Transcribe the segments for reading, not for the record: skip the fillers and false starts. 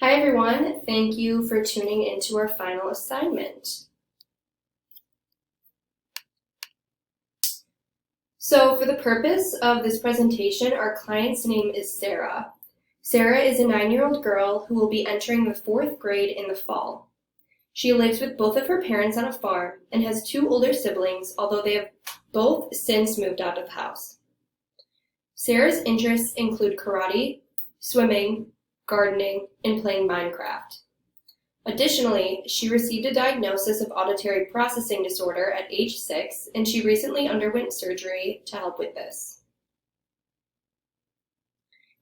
Hi everyone, thank you for tuning into our final assignment. So for the purpose of this presentation, our client's name is Sarah. Sarah is a 9-year-old girl who will be entering the 4th grade in the fall. She lives with both of her parents on a farm and has 2 older siblings, although they have both since moved out of the house. Sarah's interests include karate, swimming, gardening, and playing Minecraft. Additionally, she received a diagnosis of auditory processing disorder at age 6, and she recently underwent surgery to help with this.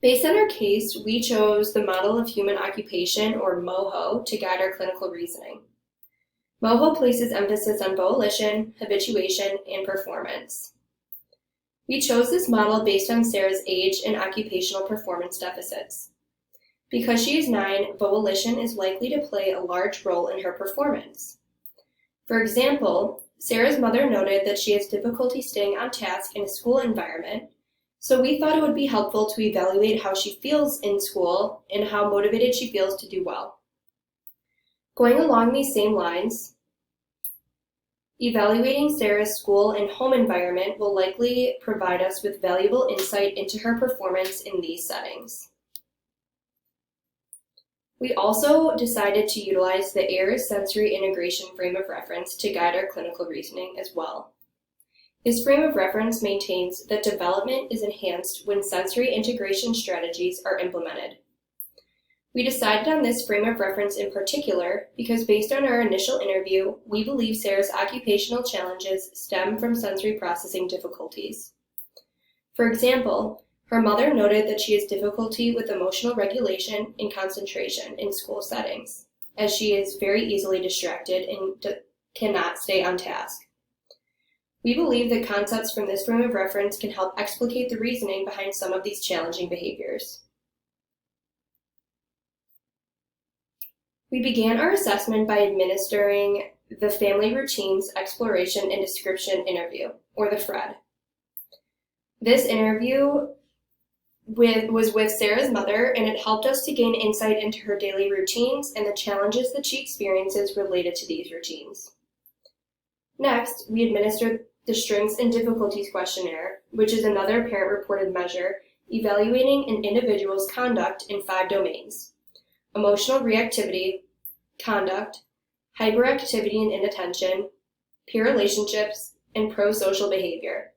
Based on our case, we chose the model of human occupation, or MOHO, to guide our clinical reasoning. MOHO places emphasis on volition, habituation, and performance. We chose this model based on Sarah's age and occupational performance deficits. Because she is 9, volition is likely to play a large role in her performance. For example, Sarah's mother noted that she has difficulty staying on task in a school environment, so we thought it would be helpful to evaluate how she feels in school and how motivated she feels to do well. Going along these same lines, evaluating Sarah's school and home environment will likely provide us with valuable insight into her performance in these settings. We also decided to utilize the AIRS sensory integration frame of reference to guide our clinical reasoning as well. This frame of reference maintains that development is enhanced when sensory integration strategies are implemented. We decided on this frame of reference in particular because based on our initial interview, we believe Sarah's occupational challenges stem from sensory processing difficulties. For example, her mother noted that she has difficulty with emotional regulation and concentration in school settings, as she is very easily distracted and cannot stay on task. We believe that concepts from this frame of reference can help explicate the reasoning behind some of these challenging behaviors. We began our assessment by administering the Family Routines Exploration and Description Interview, or the FRED. This interview was with Sarah's mother, and it helped us to gain insight into her daily routines and the challenges that she experiences related to these routines. Next, we administered the Strengths and Difficulties Questionnaire, which is another parent-reported measure evaluating an individual's conduct in 5 domains: emotional reactivity, conduct, hyperactivity and inattention, peer relationships, and pro-social behavior.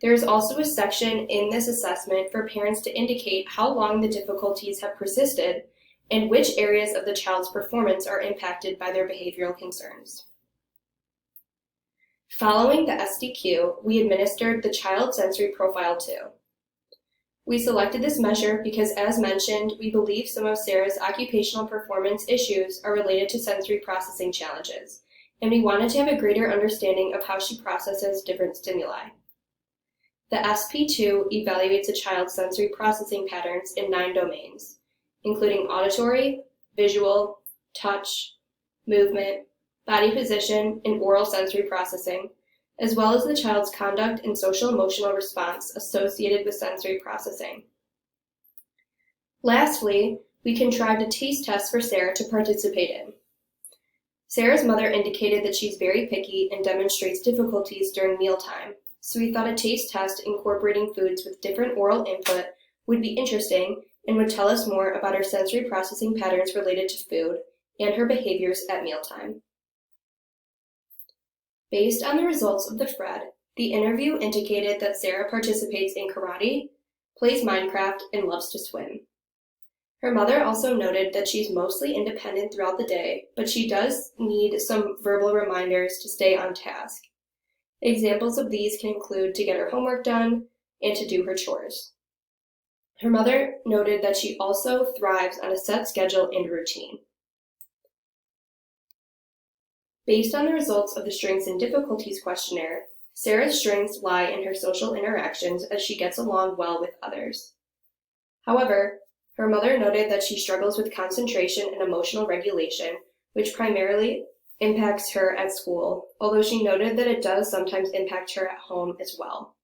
There is also a section in this assessment for parents to indicate how long the difficulties have persisted and which areas of the child's performance are impacted by their behavioral concerns. Following the SDQ, we administered the Child Sensory Profile 2. We selected this measure because, as mentioned, we believe some of Sarah's occupational performance issues are related to sensory processing challenges, and we wanted to have a greater understanding of how she processes different stimuli. The SP2 evaluates a child's sensory processing patterns in 9 domains, including auditory, visual, touch, movement, body position, and oral sensory processing, as well as the child's conduct and social-emotional response associated with sensory processing. Lastly, we contrived a taste test for Sarah to participate in. Sarah's mother indicated that she's very picky and demonstrates difficulties during mealtime, so we thought a taste test incorporating foods with different oral input would be interesting and would tell us more about her sensory processing patterns related to food and her behaviors at mealtime. Based on the results of the FRED, the interview indicated that Sarah participates in karate, plays Minecraft, and loves to swim. Her mother also noted that she's mostly independent throughout the day, but she does need some verbal reminders to stay on task. Examples of these can include to get her homework done and to do her chores. Her mother noted that she also thrives on a set schedule and routine. Based on the results of the Strengths and Difficulties Questionnaire, Sarah's strengths lie in her social interactions as she gets along well with others. However, her mother noted that she struggles with concentration and emotional regulation, which primarily impacts her at school, although she noted that it does sometimes impact her at home as well.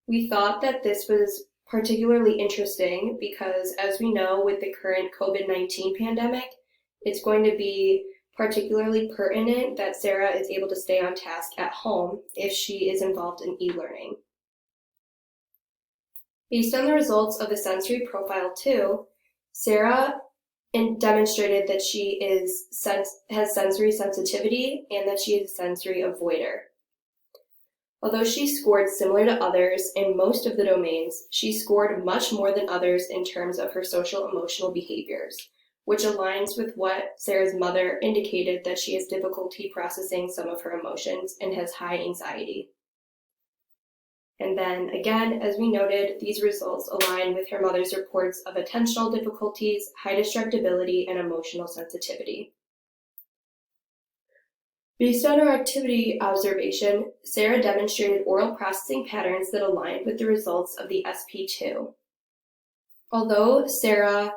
We thought that this was particularly interesting because, as we know, with the current COVID-19 pandemic, it's going to be particularly pertinent that Sarah is able to stay on task at home if she is involved in e-learning. Based on the results of the sensory profile 2, Sarah demonstrated that she has sensory sensitivity and that she is a sensory avoider. Although she scored similar to others in most of the domains, she scored much more than others in terms of her social emotional behaviors, which aligns with what Sarah's mother indicated, that she has difficulty processing some of her emotions and has high anxiety. And then again, as we noted, these results align with her mother's reports of attentional difficulties, high distractibility, and emotional sensitivity. Based on our activity observation, Sarah demonstrated oral processing patterns that aligned with the results of the SP2. Although Sarah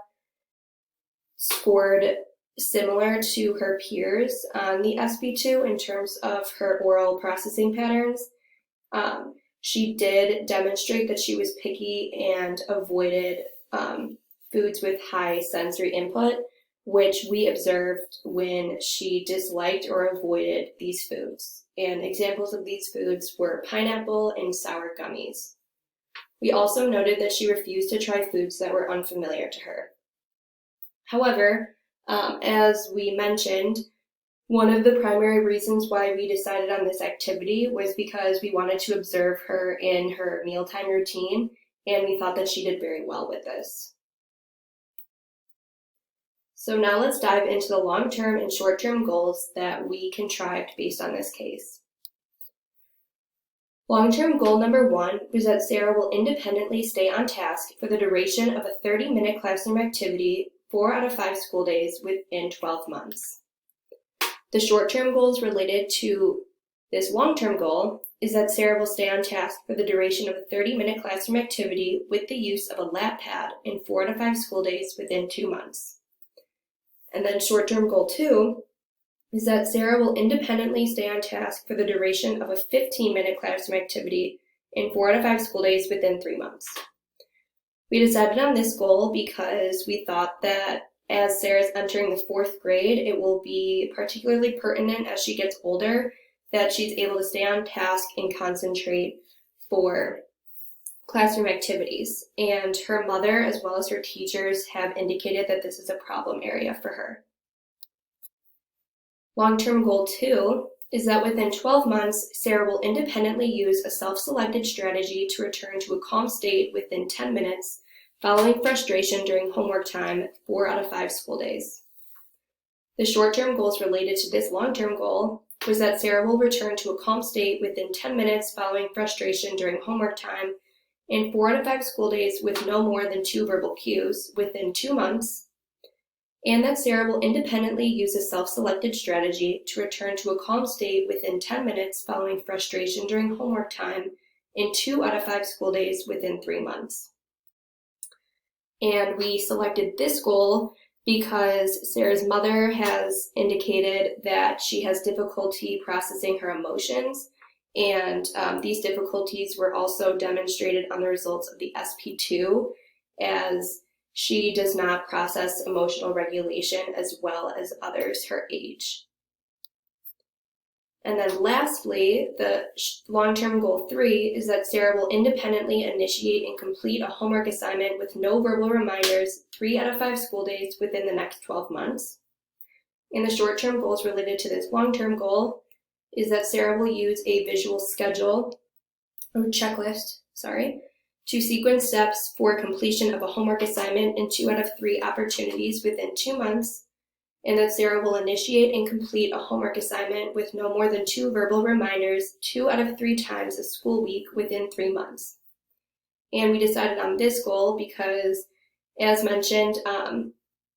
scored similar to her peers on the SP2 in terms of her oral processing patterns, she did demonstrate that she was picky and avoided foods with high sensory input, which we observed when she disliked or avoided these foods. And examples of these foods were pineapple and sour gummies. We also noted that she refused to try foods that were unfamiliar to her. However, as we mentioned, one of the primary reasons why we decided on this activity was because we wanted to observe her in her mealtime routine, and we thought that she did very well with this. So now let's dive into the long-term and short-term goals that we contrived based on this case. Long-term goal number 1 was that Sarah will independently stay on task for the duration of a 30-minute classroom activity 4 out of 5 school days within 12 months. The short-term goals related to this long-term goal is that Sarah will stay on task for the duration of a 30-minute classroom activity with the use of a lap pad in 4 out of 5 school days within 2 months. And then short-term goal 2 is that Sarah will independently stay on task for the duration of a 15-minute classroom activity in 4 out of 5 school days within 3 months. We decided on this goal because we thought that as Sarah's entering the 4th grade, it will be particularly pertinent as she gets older that she's able to stay on task and concentrate for classroom activities. And her mother, as well as her teachers, have indicated that this is a problem area for her. Long-term goal 2 is that within 12 months, Sarah will independently use a self-selected strategy to return to a calm state within 10 minutes following frustration during homework time 4 out of 5 school days. The short-term goals related to this long-term goal was that Sarah will return to a calm state within 10 minutes following frustration during homework time in 4 out of 5 school days with no more than 2 verbal cues within 2 months, and that Sarah will independently use a self-selected strategy to return to a calm state within 10 minutes following frustration during homework time in 2 out of 5 school days within 3 months. And we selected this goal because Sarah's mother has indicated that she has difficulty processing her emotions, and these difficulties were also demonstrated on the results of the SP2, as she does not process emotional regulation as well as others her age. And then lastly, the long-term goal 3 is that Sarah will independently initiate and complete a homework assignment with no verbal reminders 3 out of 5 school days within the next 12 months. And the short-term goals related to this long-term goal is that Sarah will use a visual schedule, or checklist, to sequence steps for completion of a homework assignment in 2 out of 3 opportunities within 2 months, and that Sarah will initiate and complete a homework assignment with no more than 2 verbal reminders 2 out of 3 times a school week within 3 months. And we decided on this goal because, as mentioned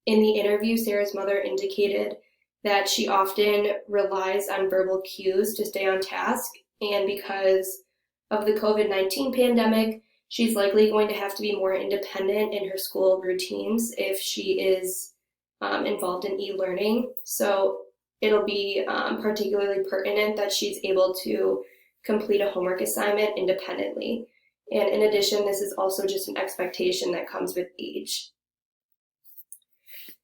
in the interview, Sarah's mother indicated that she often relies on verbal cues to stay on task, and because of the COVID-19 pandemic, she's likely going to have to be more independent in her school routines if she is involved in e-learning. So it'll be particularly pertinent that she's able to complete a homework assignment independently. And in addition, this is also just an expectation that comes with age.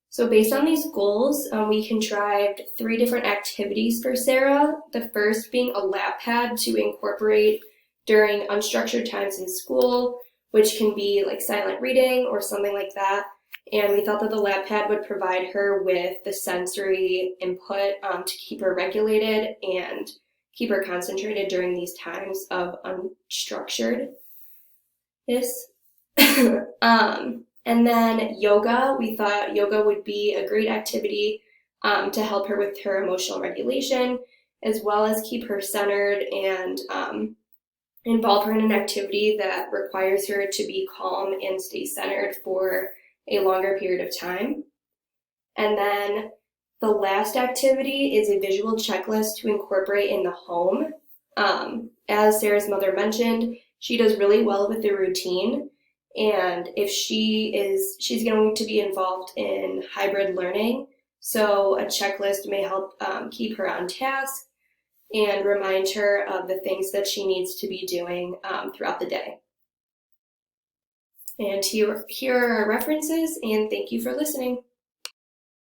So based on these goals, we contrived 3 different activities for Sarah. The first being a lap pad to incorporate during unstructured times in school, which can be like silent reading or something like that. And we thought that the lap pad would provide her with the sensory input to keep her regulated and keep her concentrated during these times of unstructuredness. And then yoga, we thought yoga would be a great activity to help her with her emotional regulation, as well as keep her centered and involve her in an activity that requires her to be calm and stay centered for a longer period of time. And then the last activity is a visual checklist to incorporate in the home. As Sarah's mother mentioned, she does really well with the routine. And if she's going to be involved in hybrid learning, so a checklist may help keep her on task and remind her of the things that she needs to be doing throughout the day. And here are our references, and thank you for listening.